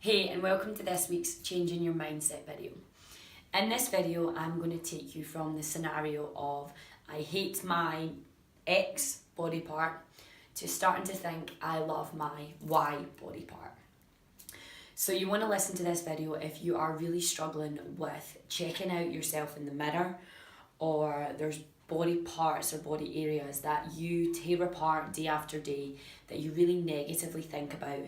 Hey, and welcome to this week's Changing Your Mindset video. In this video, I'm going to take you from the scenario of I hate my X body part to starting to think I love my Y body part. So you want to listen to this video if you are really struggling with checking out yourself in the mirror, or there's body parts or body areas that you tear apart day after day that you really negatively think about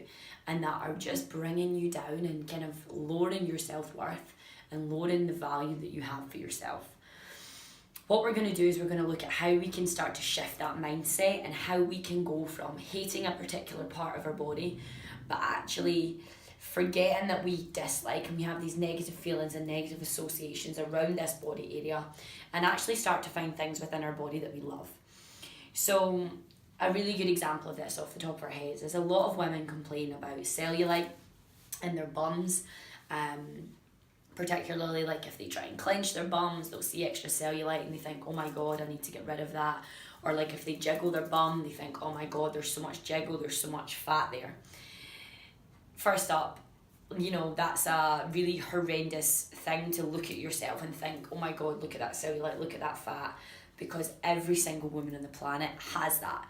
and that are just bringing you down and kind of lowering your self-worth and lowering the value that you have for yourself. What we're going to do is we're going to look at how we can start to shift that mindset and how we can go from hating a particular part of our body but actually forgetting that we dislike and we have these negative feelings and negative associations around this body area, and actually start to find things within our body that we love. So a really good example of this off the top of our heads is a lot of women complain about cellulite in their bums, particularly like if they try and clench their bums, they'll see extra cellulite and they think, oh my god, I need to get rid of that. Or like if they jiggle their bum, they think, oh my god, there's so much jiggle, there's so much fat there. First up, that's a really horrendous thing to look at yourself and think, oh my god, look at that cellulite, look at that fat, because every single woman on the planet has that.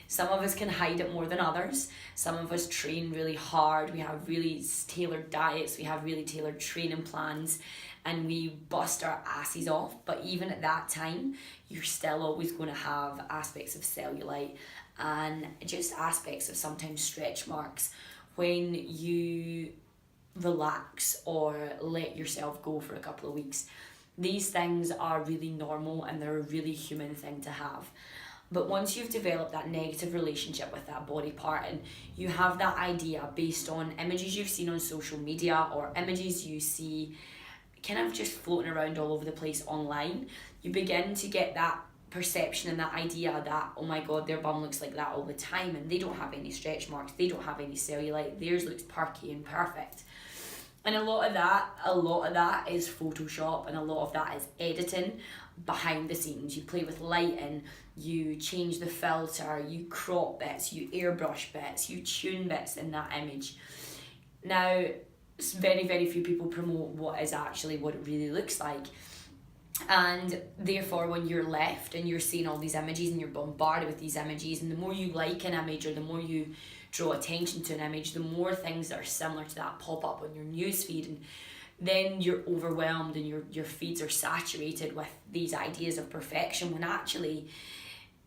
Some of us can hide it more than others. Some of us train really hard. We have really tailored diets. We have really tailored training plans and we bust our asses off. But even at that time, you're still always going to have aspects of cellulite and just aspects of sometimes stretch marks when you relax or let yourself go for a couple of weeks. These things are really normal and they're a really human thing to have. But once you've developed that negative relationship with that body part and you have that idea based on images you've seen on social media or images you see kind of just floating around all over the place online, you begin to get that perception and that idea that, oh my god, their bum looks like that all the time and they don't have any stretch marks, they don't have any cellulite, theirs looks perky and perfect. And a lot of that is Photoshop, and a lot of that is editing behind the scenes. You play with lighting, you change the filter, you crop bits, you airbrush bits, you tune bits in that image. Now, very, very few people promote what is actually what it really looks like. And therefore, when you're left and you're seeing all these images and you're bombarded with these images, and the more you like an image or the more you draw attention to an image, the more things that are similar to that pop up on your newsfeed, and then you're overwhelmed and your feeds are saturated with these ideas of perfection, when actually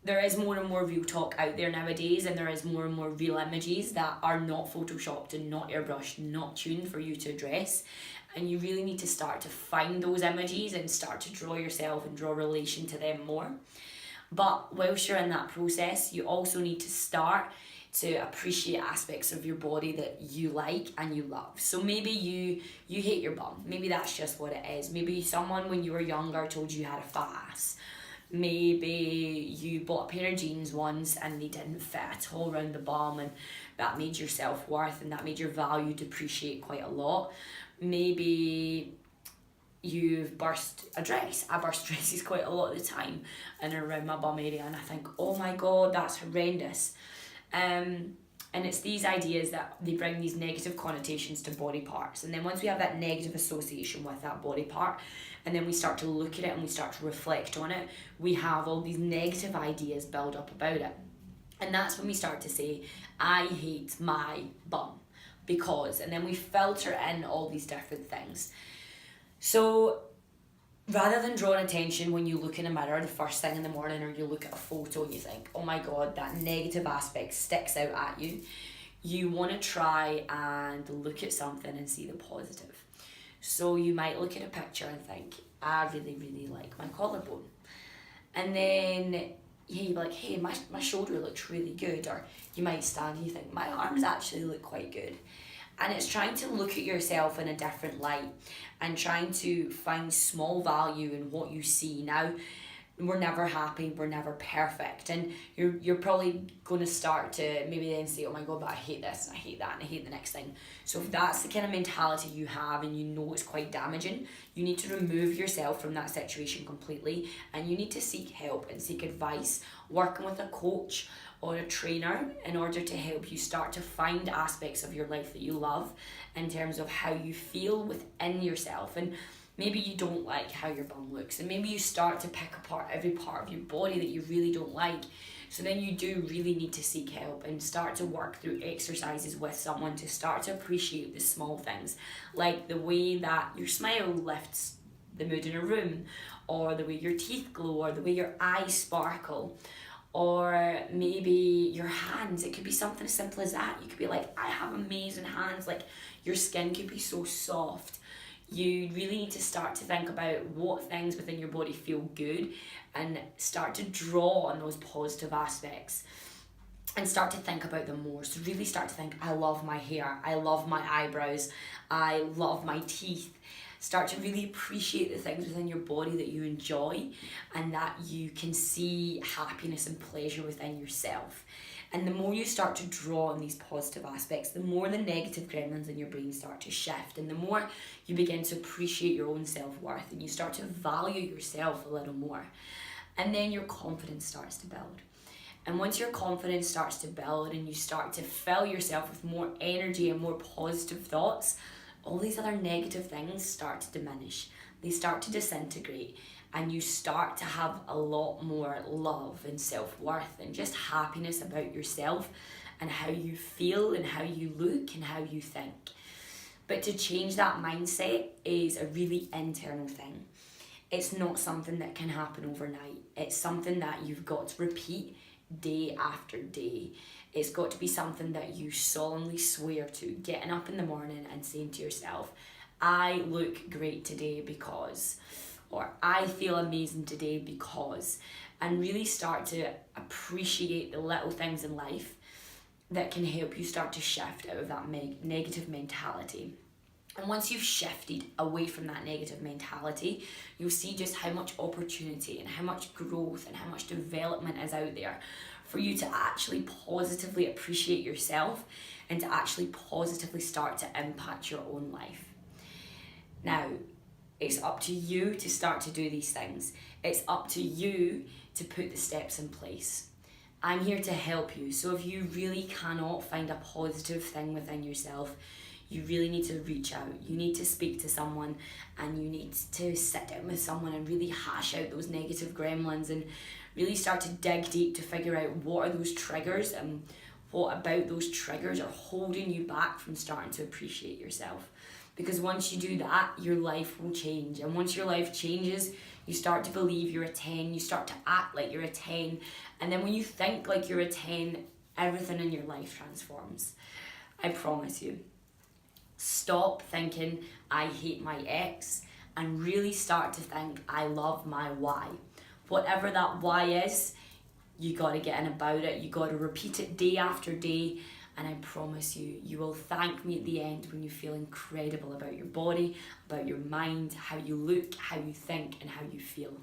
there is more and more real talk out there nowadays, and there is more and more real images that are not photoshopped and not airbrushed, not tuned for you to address. And you really need to start to find those images and start to draw yourself and draw relation to them more. But whilst you're in that process, you also need to start to appreciate aspects of your body that you like and you love. So maybe you hate your bum. Maybe that's just what it is. Maybe someone when you were younger told you had a fat ass. Maybe you bought a pair of jeans once and they didn't fit at all around the bum, and that made your self-worth and that made your value depreciate quite a lot. Maybe you've burst a dress. I burst dresses quite a lot of the time and around my bum area, and I think, oh my god, that's horrendous. And it's these ideas that they bring these negative connotations to body parts, and then once we have that negative association with that body part and then we start to look at it and we start to reflect on it, we have all these negative ideas build up about it. And that's when we start to say, I hate my bum because, and then we filter in all these different things. So rather than drawing attention when you look in a mirror the first thing in the morning, or you look at a photo and you think, oh my god, that negative aspect sticks out at you, you want to try and look at something and see the positive. So you might look at a picture and think, I really, really like my collarbone. And then you're like, hey, my shoulder looks really good. Or you might stand and you think, my arms actually look quite good. And it's trying to look at yourself in a different light and trying to find small value in what you see. Now, we're never happy, we're never perfect, and you're probably going to start to maybe then say, oh my god, but I hate this and I hate that and I hate the next thing. So if that's the kind of mentality you have and you know it's quite damaging, you need to remove yourself from that situation completely, and you need to seek help and seek advice, working with a coach or a trainer in order to help you start to find aspects of your life that you love in terms of how you feel within yourself. And maybe you don't like how your bum looks, and maybe you start to pick apart every part of your body that you really don't like. So then you do really need to seek help and start to work through exercises with someone to start to appreciate the small things, like the way that your smile lifts the mood in a room, or the way your teeth glow, or the way your eyes sparkle, or maybe your hands. It could be something as simple as that. You could be like, I have amazing hands. Like, your skin could be so soft. You really need to start to think about what things within your body feel good and start to draw on those positive aspects and start to think about them more. So really start to think, I love my hair, I love my eyebrows, I love my teeth. Start to really appreciate the things within your body that you enjoy and that you can see happiness and pleasure within yourself. And the more you start to draw on these positive aspects, the more the negative gremlins in your brain start to shift, and the more you begin to appreciate your own self-worth and you start to value yourself a little more. And then your confidence starts to build. And once your confidence starts to build and you start to fill yourself with more energy and more positive thoughts, all these other negative things start to diminish. They start to disintegrate, and you start to have a lot more love and self-worth and just happiness about yourself and how you feel and how you look and how you think. But to change that mindset is a really internal thing. It's not something that can happen overnight. It's something that you've got to repeat day after day. It's got to be something that you solemnly swear to, getting up in the morning and saying to yourself, I look great today because, or I feel amazing today because, and really start to appreciate the little things in life that can help you start to shift out of that negative mentality. And once you've shifted away from that negative mentality, you'll see just how much opportunity and how much growth and how much development is out there for you to actually positively appreciate yourself and to actually positively start to impact your own life. Now, it's up to you to start to do these things. It's up to you to put the steps in place. I'm here to help you. So if you really cannot find a positive thing within yourself, you really need to reach out. You need to speak to someone, and you need to sit down with someone and really hash out those negative gremlins and really start to dig deep to figure out what are those triggers and what about those triggers are holding you back from starting to appreciate yourself. Because once you do that, your life will change. And once your life changes, you start to believe you're a 10, you start to act like you're a 10. And then when you think like you're a 10, everything in your life transforms. I promise you. Stop thinking, I hate my ex, and really start to think, I love my why. Whatever that why is, you got to get in about it. You got to repeat it day after day. And I promise you, you will thank me at the end when you feel incredible about your body, about your mind, how you look, how you think, and how you feel.